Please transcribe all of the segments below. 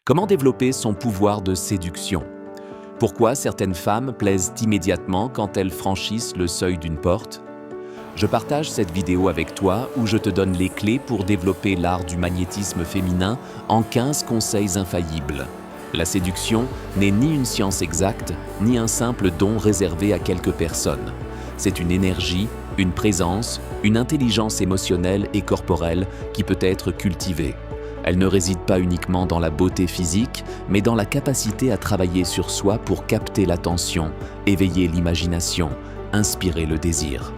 Comment développer son pouvoir de séduction? Pourquoi certaines femmes plaisent immédiatement quand elles franchissent le seuil d'une porte? Je partage cette vidéo avec toi où je te donne les clés pour développer l'art du magnétisme féminin en 15 conseils infaillibles. La séduction n'est ni une science exacte, ni un simple don réservé à quelques personnes. C'est une énergie, une présence, une intelligence émotionnelle et corporelle qui peut être cultivée. Elle ne réside pas uniquement dans la beauté physique, mais dans la capacité à travailler sur soi pour capter l'attention, éveiller l'imagination, inspirer le désir.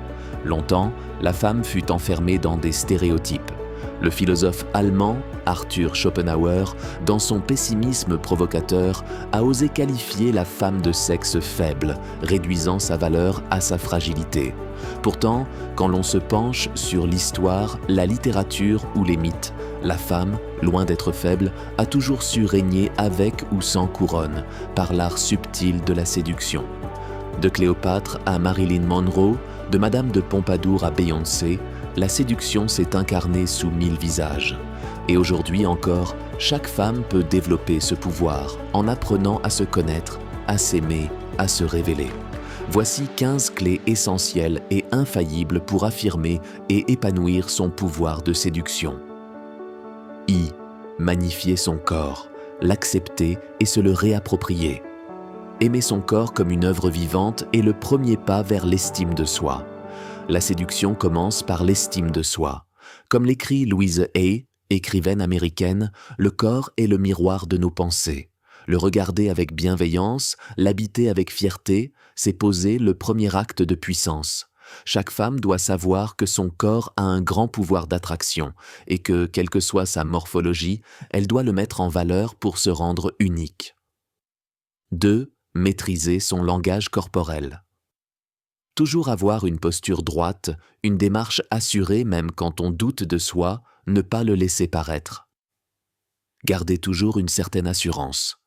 Longtemps, la femme fut enfermée dans des stéréotypes. Le philosophe allemand Arthur Schopenhauer, dans son pessimisme provocateur, a osé qualifier la femme de sexe faible, réduisant sa valeur à sa fragilité. Pourtant, quand l'on se penche sur l'histoire, la littérature ou les mythes, la femme, loin d'être faible, a toujours su régner avec ou sans couronne, par l'art subtil de la séduction. De Cléopâtre à Marilyn Monroe, de Madame de Pompadour à Beyoncé, la séduction s'est incarnée sous 1000 visages. Et aujourd'hui encore, chaque femme peut développer ce pouvoir en apprenant à se connaître, à s'aimer, à se révéler. Voici 15 clés essentielles et infaillibles pour affirmer et épanouir son pouvoir de séduction. Magnifier son corps, l'accepter et se le réapproprier. Aimer son corps comme une œuvre vivante est le premier pas vers l'estime de soi. La séduction commence par l'estime de soi. Comme l'écrit Louise Hay, écrivaine américaine, le corps est le miroir de nos pensées. Le regarder avec bienveillance, l'habiter avec fierté, c'est poser le premier acte de puissance. Chaque femme doit savoir que son corps a un grand pouvoir d'attraction et que, quelle que soit sa morphologie, elle doit le mettre en valeur pour se rendre unique. 2. Maîtriser son langage corporel. Toujours avoir une posture droite, une démarche assurée même quand on doute de soi, ne pas le laisser paraître. Garder toujours une certaine assurance.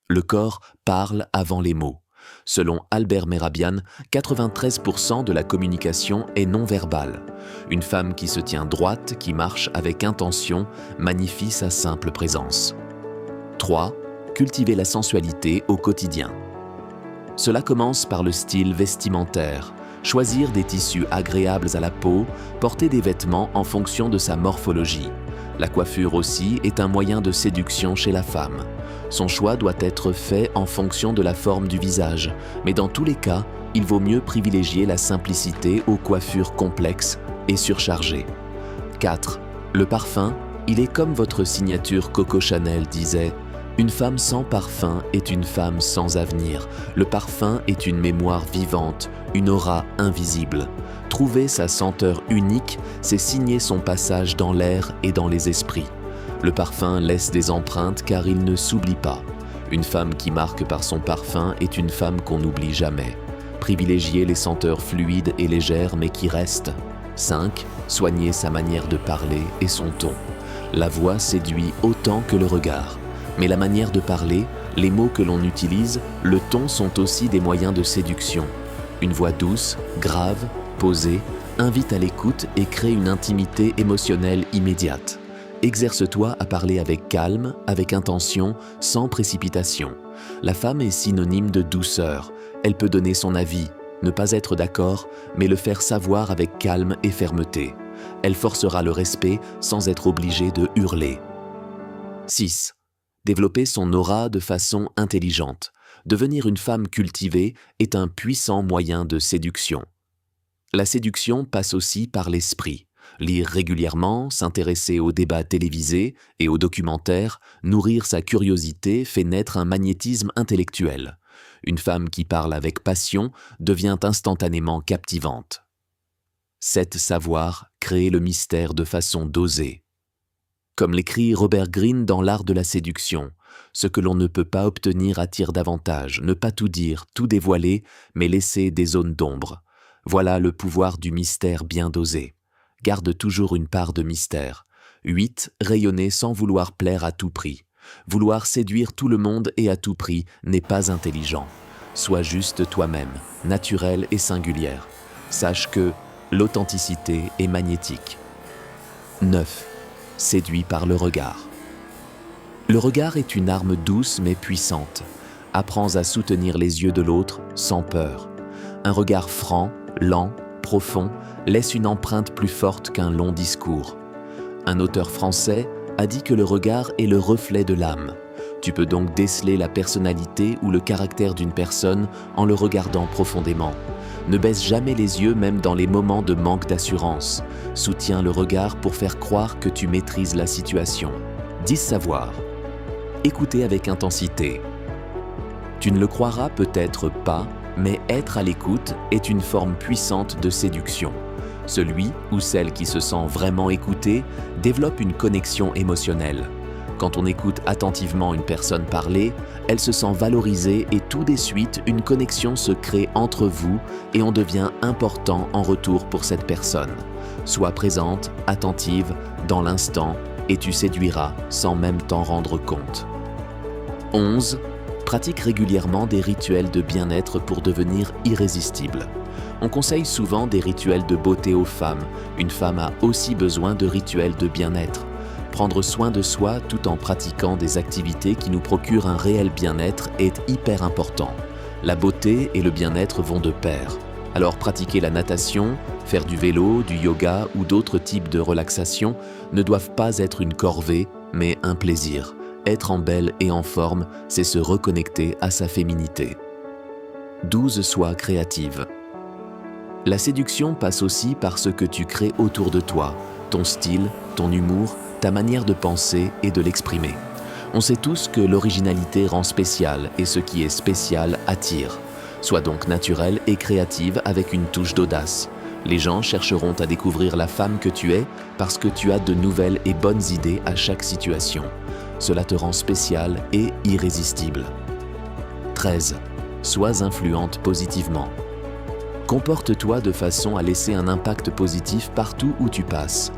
Le corps parle avant les mots. Selon Albert Mehrabian, 93% de la communication est non-verbale. Une femme qui se tient droite, qui marche avec intention, magnifie sa simple présence. 3. Cultiver la sensualité au quotidien. Cela commence par le style vestimentaire. Choisir des tissus agréables à la peau, porter des vêtements en fonction de sa morphologie. La coiffure aussi est un moyen de séduction chez la femme. Son choix doit être fait en fonction de la forme du visage, mais dans tous les cas, il vaut mieux privilégier la simplicité aux coiffures complexes et surchargées. 4. Le parfum, il est comme votre signature Coco Chanel disait « Une femme sans parfum est une femme sans avenir. Le parfum est une mémoire vivante, une aura invisible. Trouver sa senteur unique, c'est signer son passage dans l'air et dans les esprits. Le parfum laisse des empreintes car il ne s'oublie pas. Une femme qui marque par son parfum est une femme qu'on n'oublie jamais. Privilégier les senteurs fluides et légères mais qui restent. 5. Soigner sa manière de parler et son ton. La voix séduit autant que le regard. Mais la manière de parler, les mots que l'on utilise, le ton sont aussi des moyens de séduction. Une voix douce, grave, posée, invite à l'écoute et crée une intimité émotionnelle immédiate. Exerce-toi à parler avec calme, avec intention, sans précipitation. La femme est synonyme de douceur. Elle peut donner son avis, ne pas être d'accord, mais le faire savoir avec calme et fermeté. Elle forcera le respect sans être obligée de hurler. 6. Développer son aura de façon intelligente. Devenir une femme cultivée est un puissant moyen de séduction. La séduction passe aussi par l'esprit. Lire régulièrement, s'intéresser aux débats télévisés et aux documentaires, nourrir sa curiosité fait naître un magnétisme intellectuel. Une femme qui parle avec passion devient instantanément captivante. 7. Savoir créer le mystère de façon dosée. Comme l'écrit Robert Greene dans L'art de la séduction, ce que l'on ne peut pas obtenir attire davantage, ne pas tout dire, tout dévoiler, mais laisser des zones d'ombre. Voilà le pouvoir du mystère bien dosé. Garde toujours une part de mystère. 8. Rayonner sans vouloir plaire à tout prix. Vouloir séduire tout le monde et à tout prix n'est pas intelligent. Sois juste toi-même, naturelle et singulière. Sache que l'authenticité est magnétique. 9. Séduit par le regard. Le regard est une arme douce mais puissante. Apprends à soutenir les yeux de l'autre sans peur. Un regard franc, lent, profond, laisse une empreinte plus forte qu'un long discours. Un auteur français a dit que le regard est le reflet de l'âme. Tu peux donc déceler la personnalité ou le caractère d'une personne en le regardant profondément. Ne baisse jamais les yeux même dans les moments de manque d'assurance. Soutiens le regard pour faire croire que tu maîtrises la situation. 10 savoirs. Écouter avec intensité. Tu ne le croiras peut-être pas, mais être à l'écoute est une forme puissante de séduction. Celui ou celle qui se sent vraiment écouté développe une connexion émotionnelle. Quand on écoute attentivement une personne parler, elle se sent valorisée et tout de suite, une connexion se crée entre vous et on devient important en retour pour cette personne. Sois présente, attentive, dans l'instant et tu séduiras sans même t'en rendre compte. 11. Pratique régulièrement des rituels de bien-être pour devenir irrésistible. On conseille souvent des rituels de beauté aux femmes. Une femme a aussi besoin de rituels de bien-être. Prendre soin de soi tout en pratiquant des activités qui nous procurent un réel bien-être est hyper important. La beauté et le bien-être vont de pair. Alors pratiquer la natation, faire du vélo, du yoga ou d'autres types de relaxation ne doivent pas être une corvée, mais un plaisir. Être en belle et en forme, c'est se reconnecter à sa féminité. 12. Sois créative. La séduction passe aussi par ce que tu crées autour de toi, ton style, ton humour, ta manière de penser et de l'exprimer. On sait tous que l'originalité rend spécial et ce qui est spécial attire. Sois donc naturelle et créative avec une touche d'audace. Les gens chercheront à découvrir la femme que tu es parce que tu as de nouvelles et bonnes idées à chaque situation. Cela te rend spéciale et irrésistible. 13. Sois influente positivement. Comporte-toi de façon à laisser un impact positif partout où tu passes.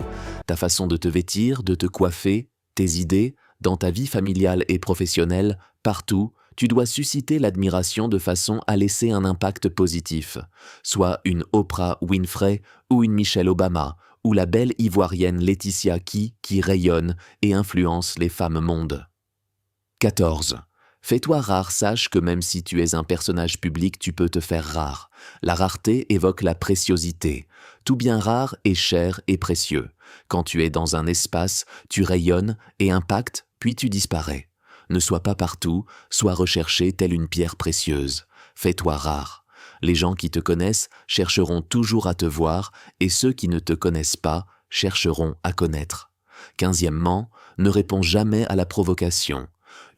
Ta façon de te vêtir, de te coiffer, tes idées, dans ta vie familiale et professionnelle, partout, tu dois susciter l'admiration de façon à laisser un impact positif. Sois une Oprah Winfrey ou une Michelle Obama, ou la belle ivoirienne Laetitia qui rayonne et influence les femmes mondes. 14. Fais-toi rare, sache que même si tu es un personnage public, tu peux te faire rare. La rareté évoque la préciosité. Tout bien rare est cher et précieux. Quand tu es dans un espace, tu rayonnes et impactes, puis tu disparais. Ne sois pas partout, sois recherché telle une pierre précieuse. Fais-toi rare. Les gens qui te connaissent chercheront toujours à te voir et ceux qui ne te connaissent pas chercheront à connaître. 15e, ne réponds jamais à la provocation.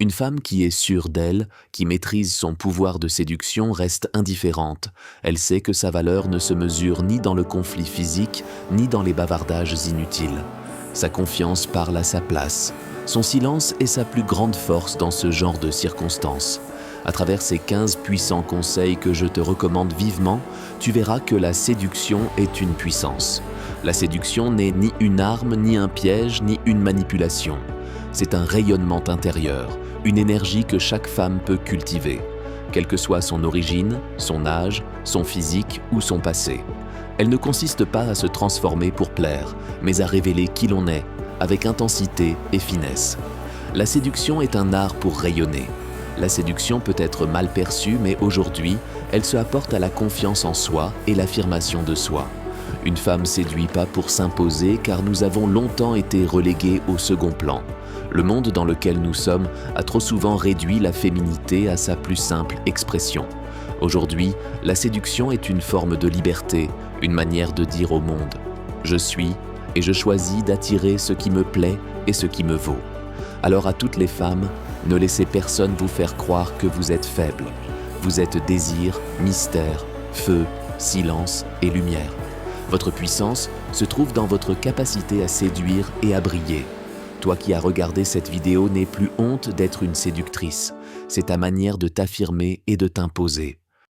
Une femme qui est sûre d'elle, qui maîtrise son pouvoir de séduction reste indifférente. Elle sait que sa valeur ne se mesure ni dans le conflit physique, ni dans les bavardages inutiles. Sa confiance parle à sa place. Son silence est sa plus grande force dans ce genre de circonstances. À travers ces 15 puissants conseils que je te recommande vivement, tu verras que la séduction est une puissance. La séduction n'est ni une arme, ni un piège, ni une manipulation. C'est un rayonnement intérieur, une énergie que chaque femme peut cultiver, quelle que soit son origine, son âge, son physique ou son passé. Elle ne consiste pas à se transformer pour plaire, mais à révéler qui l'on est, avec intensité et finesse. La séduction est un art pour rayonner. La séduction peut être mal perçue, mais aujourd'hui, elle se apporte à la confiance en soi et l'affirmation de soi. Une femme séduit pas pour s'imposer car nous avons longtemps été relégués au second plan. Le monde dans lequel nous sommes a trop souvent réduit la féminité à sa plus simple expression. Aujourd'hui, la séduction est une forme de liberté, une manière de dire au monde « Je suis et je choisis d'attirer ce qui me plaît et ce qui me vaut ». Alors à toutes les femmes, ne laissez personne vous faire croire que vous êtes faible. Vous êtes désir, mystère, feu, silence et lumière. Votre puissance se trouve dans votre capacité à séduire et à briller. Toi qui as regardé cette vidéo, n'aie plus honte d'être une séductrice. C'est ta manière de t'affirmer et de t'imposer.